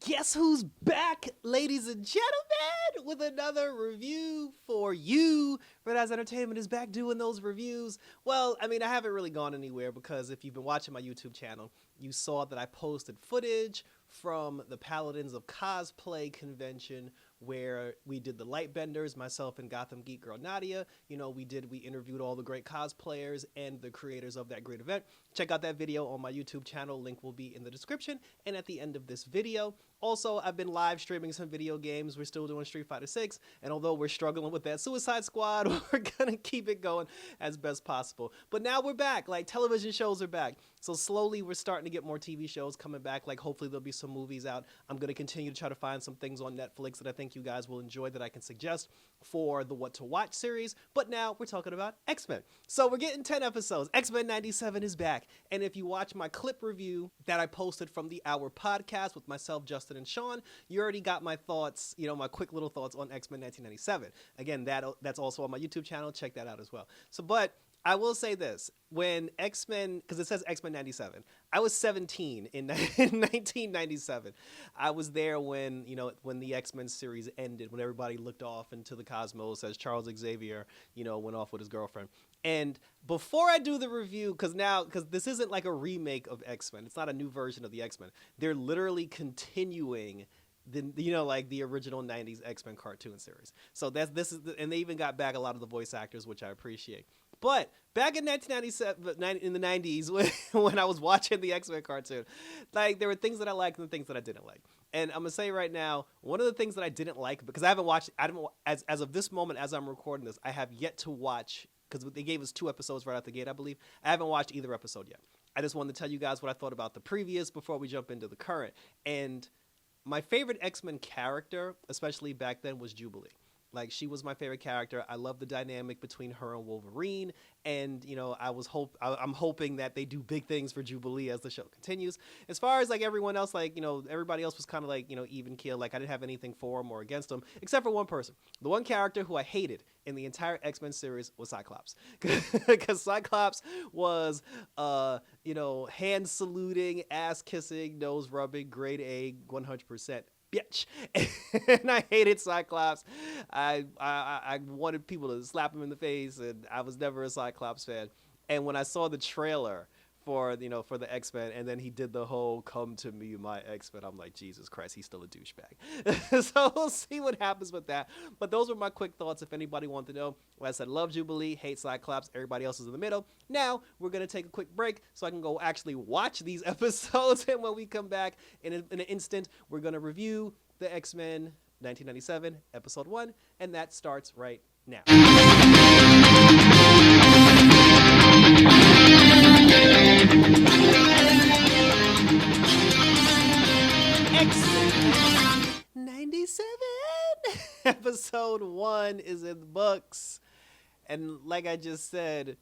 Guess who's back, ladies and gentlemen, with another review for you. Red Eyes Entertainment is back doing those reviews. Well, I mean, I haven't really gone anywhere because if you've been watching my YouTube channel, you saw that I posted footage from the Paladins of Cosplay convention where we did the light benders, myself and Gotham Geek Girl Nadia. We interviewed all the great cosplayers and the creators of that great event. Check out that video on my YouTube channel. Link will be in the description and at the end of this video. Also, I've been live streaming some video games. We're still doing Street Fighter 6, and although we're struggling with that Suicide Squad, we're gonna keep it going as best possible. But now we're back. Like, television shows are back. So slowly we're starting to get more TV shows coming back. Like, hopefully there'll be some movies out. I'm gonna continue to try to find some things on Netflix that I think you guys will enjoy that I can suggest for the What to Watch series. But now we're talking about X-Men. So we're getting 10 episodes. X-Men 97 is back. And if you watch my clip review that I posted from the Hour podcast with myself, Justin, and Sean, you already got my thoughts, my quick little thoughts on X-Men 1997. Again, that's also on my YouTube channel. Check that out as well. But I will say this, when X-Men, because it says X-Men 97, I was 17 in 1997. I was there when the X-Men series ended, when everybody looked off into the cosmos as Charles Xavier, went off with his girlfriend. And before I do the review, because this isn't like a remake of X-Men, it's not a new version of the X-Men. They're literally continuing the original 90s X-Men cartoon series. So and they even got back a lot of the voice actors, which I appreciate. But back in 1997, in the 90s, when I was watching the X-Men cartoon, like, there were things that I liked and things that I didn't like. And I'm gonna say right now, one of the things that I didn't like, because I haven't watched, as of this moment, as I'm recording this, I have yet to watch, because they gave us 2 episodes right out the gate, I believe. I haven't watched either episode yet. I just wanted to tell you guys what I thought about the previous before we jump into the current. And my favorite X-Men character, especially back then, was Jubilee. Like, she was my favorite character. I love the dynamic between her and Wolverine, and I'm hoping that they do big things for Jubilee as the show continues. As far as like everyone else, everybody else was kind of like even keel. Like, I didn't have anything for them or against them, except for one person. The one character who I hated in the entire X-Men series was Cyclops, because Cyclops was hand saluting, ass kissing, nose rubbing, grade A, 100%. Bitch. And I hated Cyclops. I wanted people to slap him in the face, and I was never a Cyclops fan. And when I saw the trailer for the X-Men, and then he did the whole "come to me, my X-Men," I'm like, Jesus Christ, he's still a douchebag. So we'll see what happens with that. But those were my quick thoughts. If anybody wanted to know, like I said, love Jubilee, hate Cyclops, everybody else is in the middle. Now we're gonna take a quick break so I can go actually watch these episodes, and when we come back in an instant, we're gonna review the X-Men 1997 episode 1, and that starts right now. X-Men 97 episode 1 is in the books, and like I just said,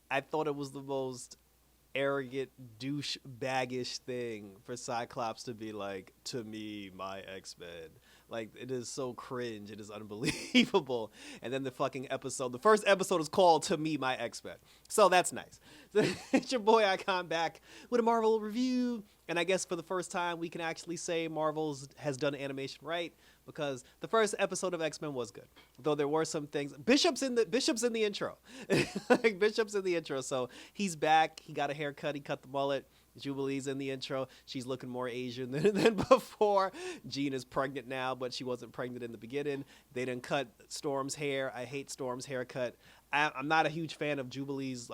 I thought it was the most arrogant, douche-baggish thing for Cyclops to be like, "to me, my X-Men." Like, it is so cringe. It is unbelievable. And then the first episode is called "To Me, My X-Men." So that's nice. So it's your boy Icon back with a Marvel review. And I guess for the first time, we can actually say Marvel has done animation right, because the first episode of X-Men was good. Though there were some things. Bishop's in the intro. Like, Bishop's in the intro. So he's back. He got a haircut. He cut the mullet. Jubilee's in the intro. She's looking more Asian than before. Jean is pregnant now, but she wasn't pregnant in the beginning. They didn't cut Storm's hair. I hate Storm's haircut. I'm not a huge fan of Jubilee's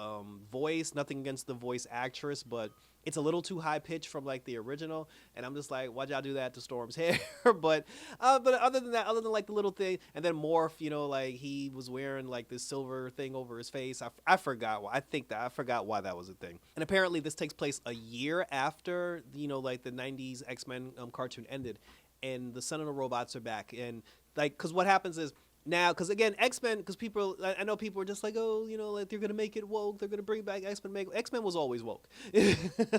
voice. Nothing against the voice actress, but it's a little too high pitched from like the original, and I'm just like, why'd y'all do that to Storm's hair? but other than like the little thing, and then Morph, like he was wearing like this silver thing over his face. I forgot why. I forgot why that was a thing. And apparently this takes place a year after like the 90s X-Men cartoon ended, and the Sentinel robots are back, and like, because what happens is, now, because again, X-Men, because I know people are just like, oh, like they're going to make it woke. They're going to bring back X-Men. X-Men was always woke.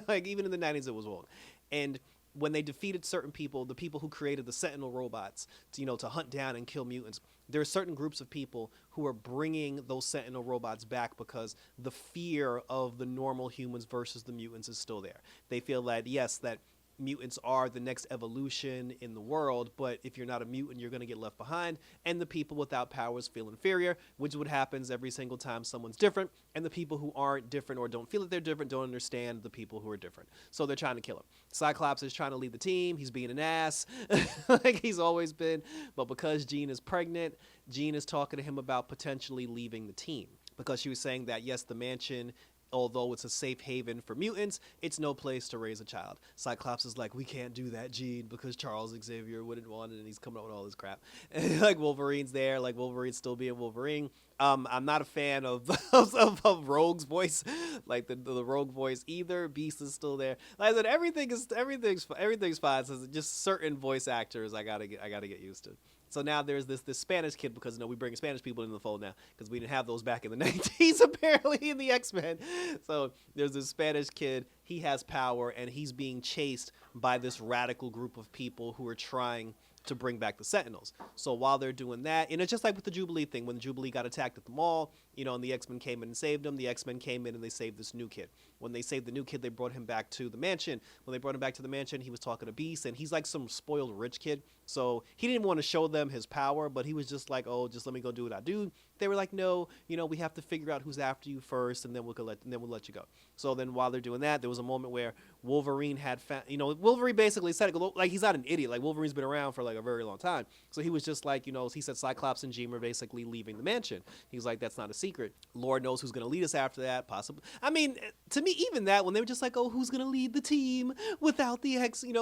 Like, even in the 90s, it was woke. And when they defeated certain people, the people who created the Sentinel robots, to hunt down and kill mutants, there are certain groups of people who are bringing those Sentinel robots back because the fear of the normal humans versus the mutants is still there. They feel that, yes, that mutants are the next evolution in the world, but if you're not a mutant, you're going to get left behind, and the people without powers feel inferior, which is what happens every single time someone's different, and the people who aren't different or don't feel that they're different don't understand the people who are different, so they're trying to kill him. Cyclops is trying to lead the team. He's being an ass like he's always been, but because Jean is pregnant, Jean is talking to him about potentially leaving the team, because she was saying that, yes, the mansion, although it's a safe haven for mutants, it's no place to raise a child. Cyclops is like, we can't do that, Jean, because Charles Xavier wouldn't want it, and he's coming up with all this crap. And like Wolverine's there, like Wolverine's still being Wolverine. I'm not a fan of Rogue's voice, like the Rogue voice either. Beast is still there. Like I said, everything's fine. So just certain voice actors I gotta get used to. So now there's this Spanish kid, because we bring Spanish people into the fold now, because we didn't have those back in the 90s apparently in the X-Men. So there's this Spanish kid. He has power, and he's being chased by this radical group of people who are trying to bring back the Sentinels. So while they're doing that, and it's just like with the Jubilee thing, when the Jubilee got attacked at the mall, and the X-Men came in and saved him, the X-Men came in and they saved this new kid. When they saved the new kid, they brought him back to the mansion. When they brought him back to the mansion, he was talking to Beast, and he's like some spoiled rich kid. So he didn't want to show them his power, but he was just like, oh, just let me go do what I do. They were like, no, we have to figure out who's after you first, and then we'll let you go. So then while they're doing that, there was a moment where Wolverine had Wolverine basically said it, like, he's not an idiot. Like, Wolverine's been around for like a very long time. So he was just like, he said Cyclops and Jean were basically leaving the mansion. He's like, that's not a secret. Lord knows who's going to lead us after that, possibly. I mean, to me, even that, when they were just like, oh, who's going to lead the team without the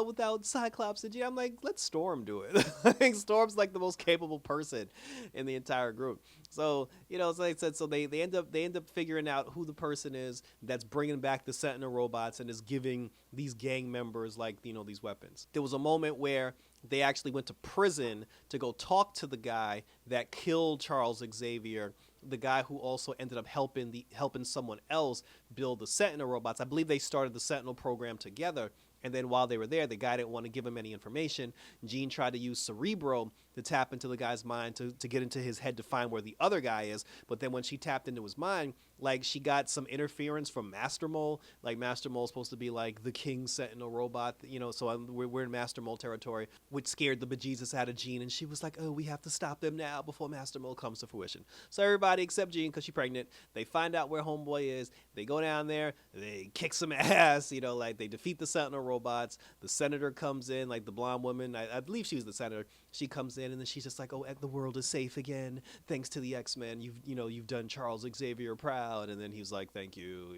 without Cyclops and Jean, I'm like, let Storm do it. I think Storm's like the most capable person in the entire group. So, as I said, so they end up figuring out who the person is that's bringing back the Sentinel robots and is giving these gang members these weapons. There was a moment where they actually went to prison to go talk to the guy that killed Charles Xavier, the guy who also ended up helping someone else build the Sentinel robots. I believe they started the Sentinel program together. And then while they were there, the guy didn't want to give him any information. Jean tried to use Cerebro to tap into the guy's mind to get into his head to find where the other guy is. But then when she tapped into his mind, she got some interference from Master Mole. Like, Master Mole's supposed to be like the King Sentinel robot, so we're in Master Mole territory, which scared the bejesus out of Jean. And she was like, oh, we have to stop them now before Master Mole comes to fruition. So everybody except Jean, because she's pregnant, they find out where Homeboy is. They go down there, they kick some ass, they defeat the Sentinel robots. The senator comes in, like the blonde woman, I believe she was the senator. She comes in, and then she's just like, oh, the world is safe again thanks to the X-Men. You've done Charles Xavier proud. And then he was like, thank you.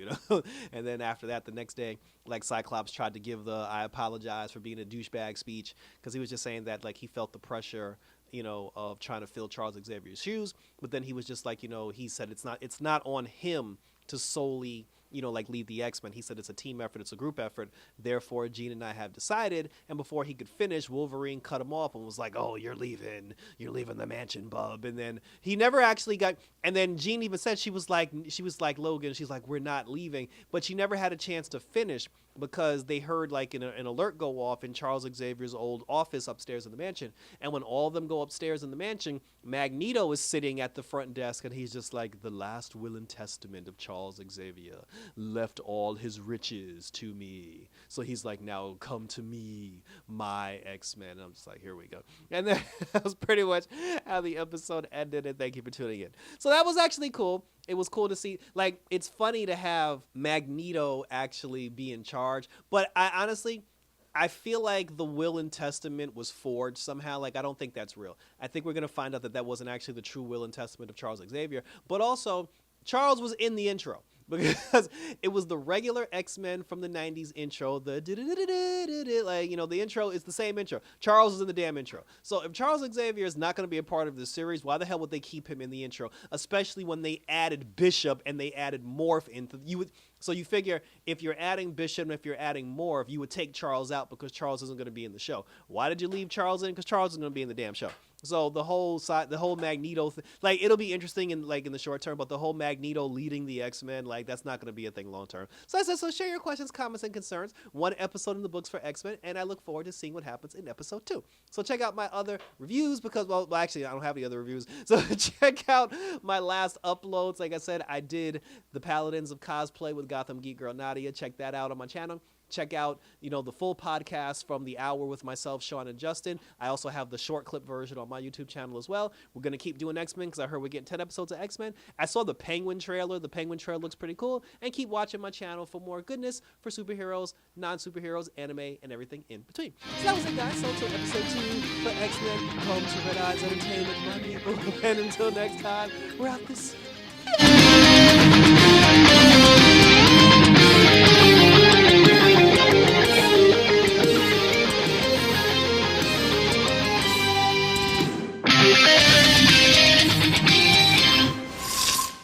And then after that, the next day, like, Cyclops tried to give the I apologize for being a douchebag speech, because he was just saying that, like, he felt the pressure of trying to fill Charles Xavier's shoes. But then he was just like, he said it's not on him to solely lead the X-Men. He said it's a team effort, it's a group effort. Therefore, Jean and I have decided. And before he could finish, Wolverine cut him off and was like, oh, you're leaving the mansion, bub. And then he never actually got, and then Jean even said, she was like, Logan, she's like, we're not leaving. But she never had a chance to finish, because they heard like an alert go off in Charles Xavier's old office upstairs in the mansion. And when all of them go upstairs in the mansion, Magneto is sitting at the front desk, and he's just like, the last will and testament of Charles Xavier left all his riches to me. So he's like, now come to me, my X-Men. And I'm just like, here we go. And then that was pretty much how the episode ended, and thank you for tuning in. So that was actually cool. It was cool to see, like, it's funny to have Magneto actually be in charge, but I feel like the will and testament was forged somehow. Like, I don't think that's real. I think we're going to find out that wasn't actually the true will and testament of Charles Xavier, but also Charles was in the intro, because it was the regular X-Men from the 90s intro, the intro is the same intro. Charles is in the damn intro. So if Charles Xavier is not going to be a part of this series, why the hell would they keep him in the intro? Especially when they added Bishop and they added Morph into so you figure if you're adding Bishop and if you're adding Morph, you would take Charles out because Charles isn't going to be in the show. Why did you leave Charles in? Because Charles is going to be in the damn show. So the whole Magneto, it'll be interesting in the short term, but the whole Magneto leading the X-Men, that's not going to be a thing long term. So I said, so share your questions, comments, and concerns. One episode in the books for X-Men, and I look forward to seeing what happens in episode 2. So check out my other reviews, because, well, actually, I don't have any other reviews. So check out my last uploads. Like I said, I did the Paladins of Cosplay with Gotham Geek Girl Nadia. Check that out on my channel. check out, the full podcast from the hour with myself, Sean, and Justin. I also have the short clip version on my YouTube channel as well. We're going to keep doing X-Men because I heard we're getting 10 episodes of X-Men. I saw the Penguin trailer. The Penguin trailer looks pretty cool. And keep watching my channel for more goodness for superheroes, non-superheroes, anime, and everything in between. So that was it, guys. So until episode 2 for X-Men, home to Red Eyes Entertainment, my people. And until next time, we're out this